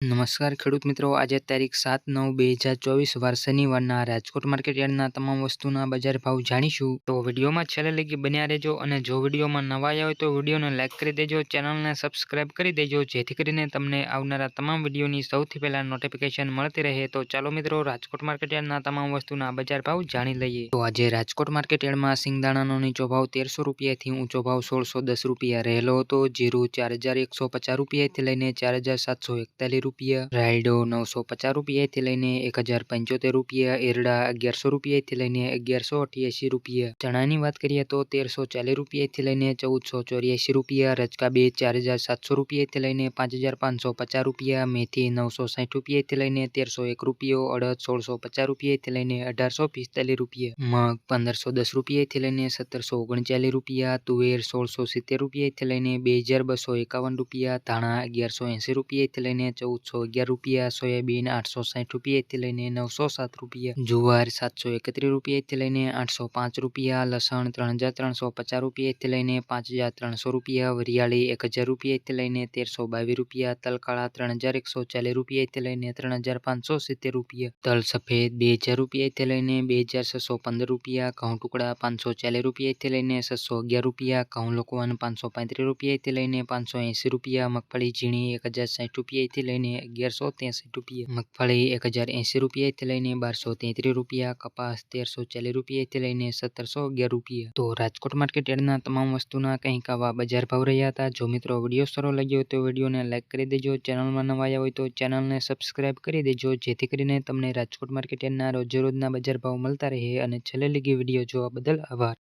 નમસ્કાર ખેડૂત મિત્રો, આજે તારીખ 7/9/2024 વાર શનિવારના રાજકોટ માર્કેટ યાર્ડના તમામ વસ્તુના બજાર ભાવ જાણીશું. તો વિડીયોમાં છેલ્લે લગી બન્યા રહેજો અને જો વિડીયોમાં નવા આવ્યા હોય તો વિડીયોને લાઇક કરી દેજો, ચેનલને સબસ્ક્રાઇબ કરી દેજો જેથી કરીને તમને આવનારા તમામ વિડીયોની સૌથી પહેલા નોટિફિકેશન મળતી રહે. તો ચાલો મિત્રો, રાજકોટ માર્કેટ યાર્ડના તમામ વસ્તુના બજાર ભાવ જાણી લઈએ. તો આજે રાજકોટ માર્કેટ યાર્ડમાં સિંગદાણાનો નીચો ભાવ 1300 રૂપિયાથી ઊંચો ભાવ 1610 રૂપિયા રહેલો હતો. જીરું 4150 રૂપિયાથી લઈને 4741 રૂપિયા, રાયડો 950 રૂપિયાથી લઈને 1075 રૂપિયા, એરડા 1100 રૂપિયાથી લઈને 1188 રૂપિયા. ચણાની વાત કરીએ તો 1340 રૂપિયાથી લઈને 1484 રૂપિયા, રચકા 4700 રૂપિયાથી લઈને 5550 રૂપિયા, મેથી 960 રૂપિયાથી લઈને 1301 રૂપિયો, અડદ 1650 રૂપિયાથી લઈને 1845 રૂપિયા, મગ 1510 રૂપિયાથી લઈને 1739 રૂપિયા, તુવેર 1670 રૂપિયાથી લઈને 2251 રૂપિયા, ધાણા 1180 રૂપિયાથી લઈને 1411 રૂપિયા, સોયાબીન 860 રૂપિયાથી લઈને 907 રૂપિયા, જુવાર 731 રૂપિયાથી લઈને 805 રૂપિયા, લસણ 3350 રૂપિયાથી લઈને 5300 રૂપિયા, વરિયાળી 1000 રૂપિયાથી લઈને 1322 રૂપિયા, તલકાળા 3140 રૂપિયાથી લઈને 3570 રૂપિયા, તલ સફેદ 2000 રૂપિયાથી લઈને 2615 રૂપિયા, ઘઉં ટુકડા 540 રૂપિયાથી લઈને 611 રૂપિયા, ઘઉં લોકવન 535 રૂપિયાથી લઈને 580 રૂપિયા, મગફળી ઝીણી 1060 રૂપિયાથી લઈને 1183 રૂપિયા, મગફળી 1080 રૂપિયાથી લઈને 1233 રૂપિયા, કપાસ 1340 રૂપિયાથી લઈને 1711 રૂપિયા. તો રાજકોટ માર્કેટ યાર્ડના તમામ વસ્તુના કંઈક આવા બજાર ભાવ રહ્યા હતા. જો મિત્રો વિડીયો સારો લાગ્યો તો વિડીયોને લાઇક કરી દેજો, ચેનલમાં નવા આવ્યા હોય તો ચેનલને સબસ્ક્રાઇબ કરી દેજો જેથી કરીને તમને રાજકોટ માર્કેટ યાર્ડના રોજે રોજના બજાર ભાવ મળતા રહે. અને છેલ્લે લગી વિડીયો જોવા બદલ આભાર.